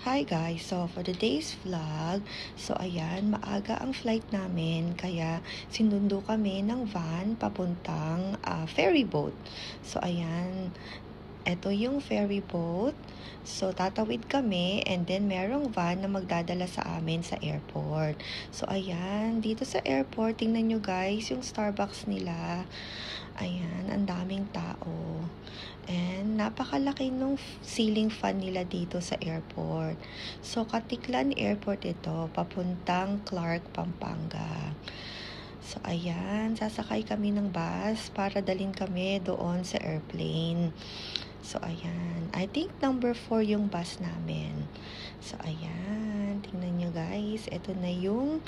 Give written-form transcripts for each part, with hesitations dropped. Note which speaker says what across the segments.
Speaker 1: Hi guys, so for today's vlog, so ayan, maaga ang flight namin, kaya sinundo kami ng van papuntang ferry boat. So ayan, eto yung ferry boat. So tatawid kami and then merong van na magdadala sa amin sa airport. So ayan, dito sa airport, tingnan nyo guys, yung Starbucks nila. Ayan, ang daming tao. And napakalaki nung ceiling fan nila dito sa airport. So Katiklan Airport ito, papuntang Clark, Pampanga. So ayan, sasakay kami ng bus para dalhin kami doon sa airplane. So ayan, I think number 4 yung bus namin. So ayan, tingnan nyo guys, ito na yung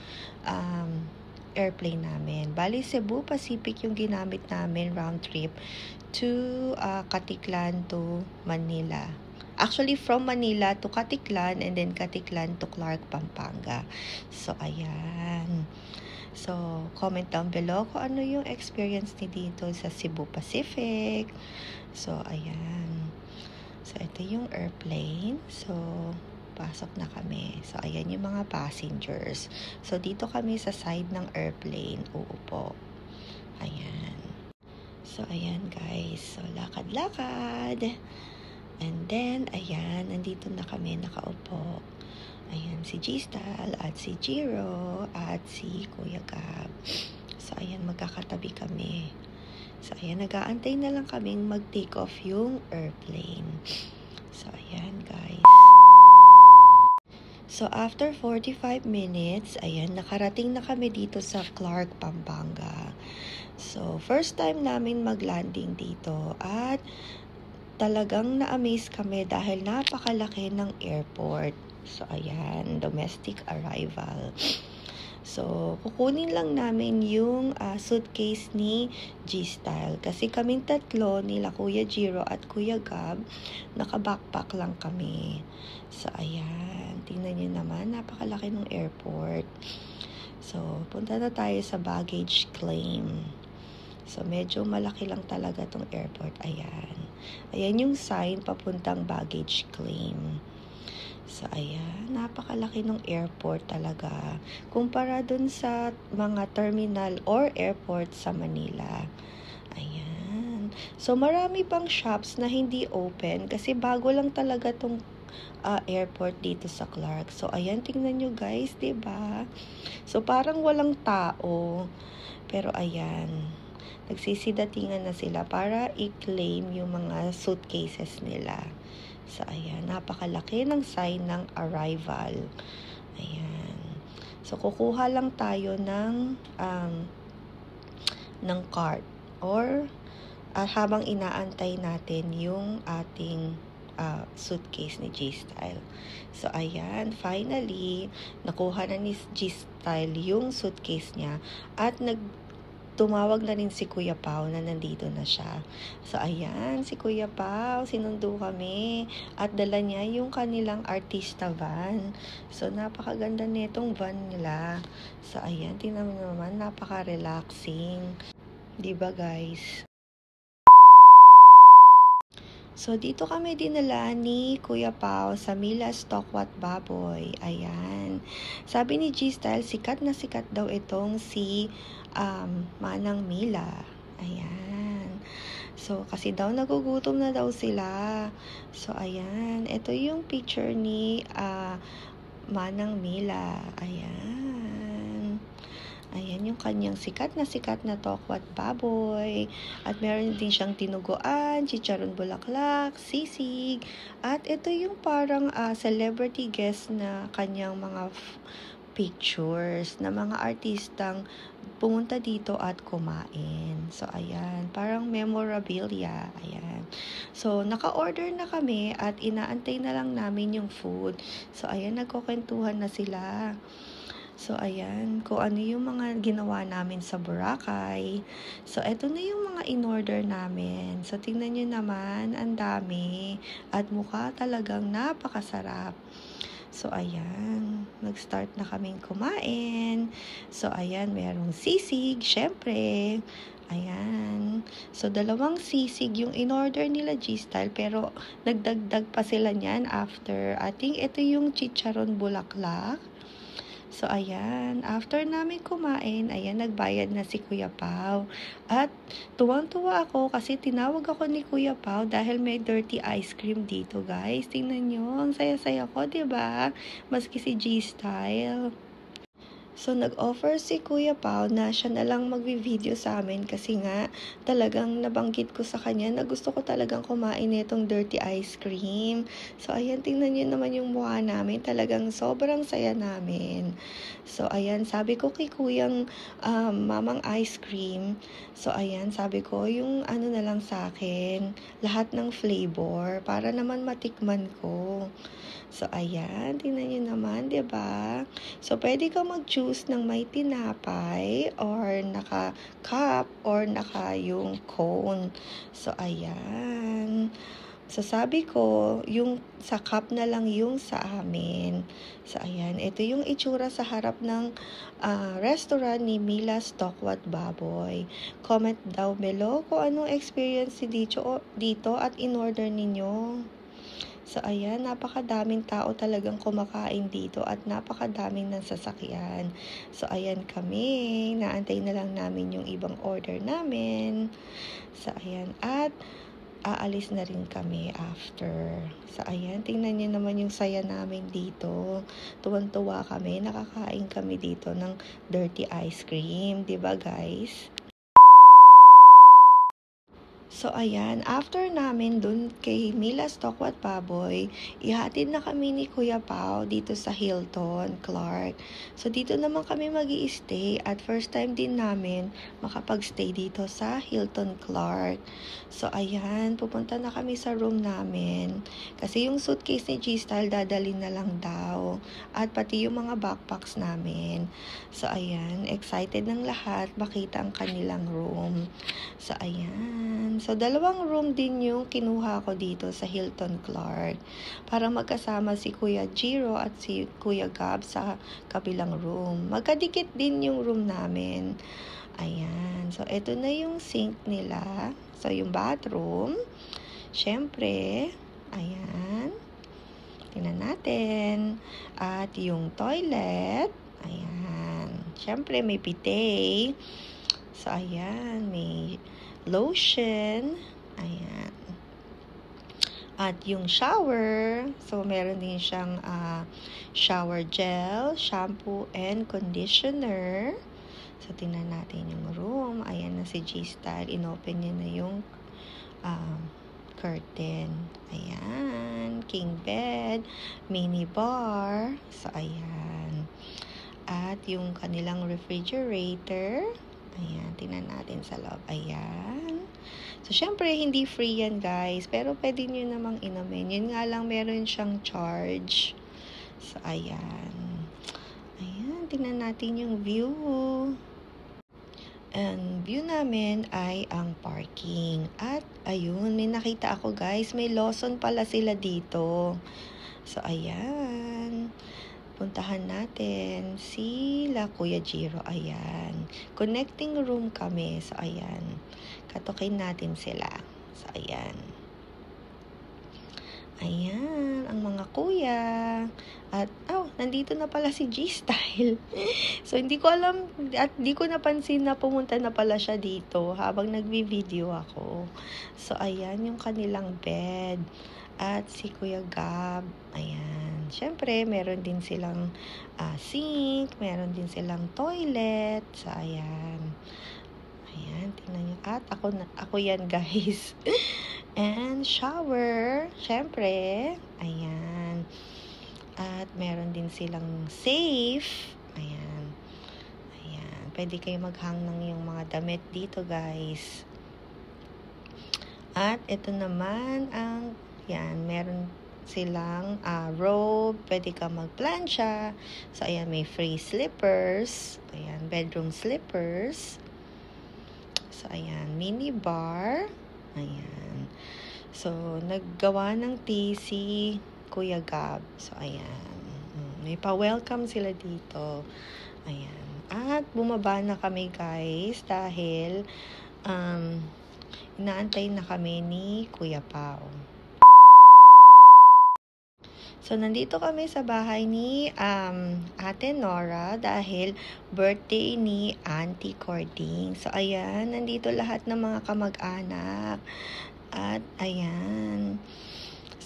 Speaker 1: airplane namin. Bali, Cebu Pacific yung ginamit namin round trip to Katiklan to Manila. Actually, from Manila to Katiklan and then Katiklan to Clark, Pampanga. So, ayan. So, comment down below kung ano yung experience ni dito sa Cebu Pacific. So, ayan. So, ito yung airplane. So, pasok na kami. So, ayan yung mga passengers. So, dito kami sa side ng airplane. Uupo. Ayan. So, ayan guys. So, lakad-lakad. And then, ayan, nandito na kami nakaupo. Ayan, si G-Style at si Jiro at si Kuya Gab. So, ayan, magkakatabi kami. So, ayan, nag-aantay na lang kaming mag-take off yung airplane. So, ayan, guys. So, after 45 minutes, ayan, nakarating na kami dito sa Clark, Pampanga. So, first time namin mag-landing dito at talagang na-amaze kami dahil napakalaki ng airport. So, ayan, domestic arrival. So, kukunin lang namin yung suitcase ni G-Style. Kasi kaming tatlo, nila Kuya Jiro at Kuya Gab, naka-backpack lang kami. So, ayan, tingnan nyo naman, napakalaki ng airport. So, punta na tayo sa baggage claim. So, medyo malaki lang talaga tong airport. Ayan. Ayan yung sign papuntang baggage claim. So, ayan. Napakalaki ng airport talaga. Kumpara dun sa mga terminal or airport sa Manila. Ayan. So, marami pang shops na hindi open kasi bago lang talaga tong airport dito sa Clark. So, ayan. Tingnan nyo guys, diba? So, parang walang tao. Pero, ayan. Nagsisidatingan na sila para i-claim yung mga suitcases nila. So, ayan. Napakalaki ng sign ng arrival. Ayan. So, kukuha lang tayo ng cart. Or, habang inaantay natin yung ating suitcase ni G-Style. So, ayan. Finally, nakuha na ni G-Style yung suitcase niya. At tumawag na rin si Kuya Pao na nandito na siya. So, ayan, si Kuya Pao, sinundo kami. At dala niya yung kanilang artista van. So, napakaganda nitong van nila. So, ayan, tingnan mo naman, napaka-relaxing. Diba, guys? So, dito kami dinala ni Kuya Pao sa Mila's Tokwat Baboy. Ayan. Sabi ni G-Style, sikat na sikat daw itong si Manang Mila. Ayan. So, kasi daw nagugutom na daw sila. So, ayan. Ito yung picture ni Manang Mila. Ayan. Ayan yung kanyang sikat na tokwat baboy. At meron din siyang tinuguan, chicharon bulaklak, sisig. At ito yung parang celebrity guest na kanyang mga pictures na mga artistang pumunta dito at kumain. So, ayan. Parang memorabilia. Ayan. So, naka-order na kami at inaantay na lang namin yung food. So, ayan. Nagkukwentuhan na sila. So, ayan, kung ano yung mga ginawa namin sa Boracay. So, eto na yung mga in-order namin. So, tingnan nyo naman, ang dami. At mukha talagang napakasarap. So, ayan. Nag-start na kaming kumain. So, ayan. Merong sisig, syempre. Ayan. So, 2 sisig yung in-order nila G-Style. Pero, nagdagdag pa sila niyan after. I think ito yung chicharon bulaklak. So, ayan. After namin kumain, ayan, nagbayad na si Kuya Pao. At tuwang-tuwa ako kasi tinawag ako ni Kuya Pao dahil may dirty ice cream dito, guys. Tingnan nyo, ang saya-saya ko, diba? Maski si G-Style. So, nag-offer si Kuya Pao na siya na lang magvi-video sa amin kasi nga talagang nabanggit ko sa kanya na gusto ko talagang kumain nitong dirty ice cream. So, ayan, tingnan niyo naman yung mukha namin. Talagang sobrang saya namin. So, ayan, sabi ko kay Kuyang Mamang Ice Cream. So, ayan, sabi ko yung ano na lang sa akin, lahat ng flavor para naman matikman ko. So, ayan, tingnan nyo naman, diba? So, pwede kang mag-choose ng may tinapay or naka-cup or naka yung cone. So, ayan. So, sabi ko, yung sa cup na lang yung sa amin. So, ayan. Ito yung itsura sa harap ng restaurant ni Mila's Tokwat Baboy. Comment daw below kung anong experience dito at in-order ninyo. So, ayan, napakadaming tao talagang kumakain dito at napakadaming ng sasakyan. So, ayan kami. Naantay na lang namin yung ibang order namin. So, ayan. At aalis na rin kami after. So, ayan. Tingnan niyo naman yung saya namin dito. Tuwan-tuwa kami. Nakakain kami dito ng dirty ice cream. Diba, guys? So, ayan, after namin dun kay Mila's Tokwat Baboy, ihatid na kami ni Kuya Pao dito sa Hilton, Clark. So, dito naman kami mag-i-stay at first time din namin makapag-stay dito sa Hilton, Clark. So, ayan, pupunta na kami sa room namin. Kasi yung suitcase ni G-Style dadalhin na lang daw. At pati yung mga backpacks namin. So, ayan, excited ng lahat makita ang kanilang room. So, ayan. So, 2 room din yung kinuha ko dito sa Hilton Clark. Para magkasama si Kuya Jiro at si Kuya Gab sa kabilang room. Magkadikit din yung room namin. Ayan. So, ito na yung sink nila. So, yung bathroom. Siyempre, ayan. Tingnan natin. At yung toilet. Ayan. Siyempre, may bidet. So, ayan. May lotion. Ayan. At yung shower. So, meron din siyang shower gel, shampoo, and conditioner. So, tingnan natin yung room. Ayan na si G-Style. Inopen niya na yung curtain. Ayan. King bed. Mini bar. So, ayan. At yung kanilang refrigerator. Ayan, tingnan natin sa loob. Ayan. So, syempre, hindi free yan, guys. Pero, pwede nyo namang inumin. Yun nga lang, meron siyang charge. So, ayan. Ayan, tingnan natin yung view. And view namin ay ang parking. At, ayun, may nakita ako, guys. May Lawson pala sila dito. So, ayan. Puntahan natin sila Kuya Jiro. Ayan. Connecting room kami. So, ayan. Katukin natin sila. So, ayan. Ayan. Ang mga kuya. At, nandito na pala si G-Style. So, hindi ko alam at di ko napansin na pumunta na pala siya dito habang nagvi-video ako. So, ayan yung kanilang bed. At si Kuya Gab, ayan. Siyempre, meron din silang sink, meron din silang toilet. So, ayan. Ayan, tingnan nyo. At ako yan, guys. And shower, siyempre. Ayan. At meron din silang safe. Ayan. Ayan. Pwede kayo maghang ng yung mga damit dito, guys. At ito naman ang yan, meron silang robe, pwede ka magplansya. So, ayan, may free slippers. Ayan, bedroom slippers. So, ayan, mini bar. Ayan. So, naggawa ng tea si Kuya Gab. So, ayan. May pa-welcome sila dito. Ayan. At bumaba na kami guys dahil inaantay na kami ni Kuya Pao. So, nandito kami sa bahay ni Ate Nora dahil birthday ni Auntie Cording. So, ayan, nandito lahat ng mga kamag-anak. At, ayan.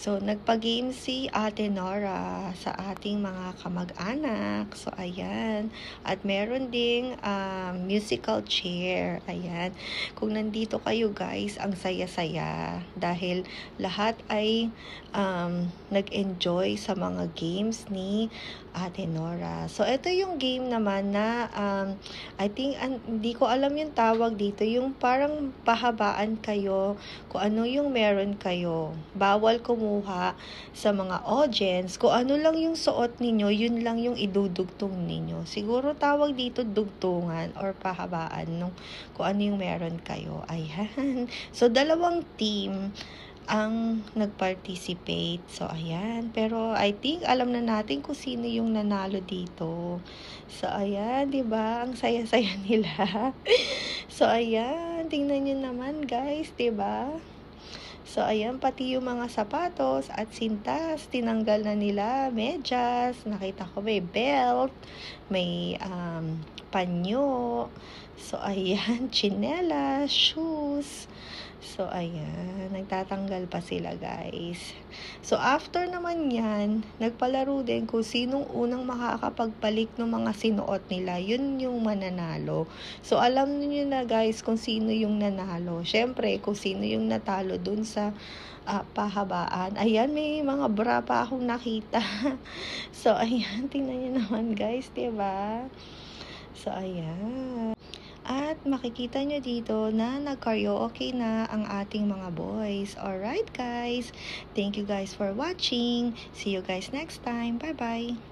Speaker 1: So, nagpa-game si Ate Nora sa ating mga kamag-anak. So, ayan. At meron ding musical chair. Ayan. Kung nandito kayo guys, ang saya-saya. Dahil lahat ay nag-enjoy sa mga games ni Ate Nora. So, ito yung game naman na I think, hindi ko alam yung tawag dito. Yung parang pahabaan kayo kung ano yung meron kayo. Bawal kumuha sa mga audience. Kung ano lang yung suot ninyo, yun lang yung idudugtong ninyo. Siguro tawag dito dugtungan or pahabaan nung kung ano yung meron kayo. Ayan. So, dalawang team ang nag-participate. So, ayan. Pero, I think, alam na natin kung sino yung nanalo dito. So, ayan, diba? Ang saya-saya nila. So, ayan. Tingnan nyo naman, guys, diba? So, ayan, pati yung mga sapatos at sintas, tinanggal na nila, medyas, nakita ko may belt, may panyo, so, ayan, tsinelas, shoes, so, ayan, nagtatanggal pa sila, guys. So, after naman yan, nagpalaro din kung sinong unang makakapagpalit ng mga sinuot nila, yun yung mananalo. So, alam niyo na, guys, kung sino yung nanalo. Syempre, kung sino yung natalo dun sa pahabaan. Ayan, may mga bra pa akong nakita. So, ayan, tingnan niyo naman, guys, diba? So, ayan. At makikita nyo dito na nag-karaoke na ang ating mga boys. Alright guys, thank you guys for watching. See you guys next time. Bye-bye!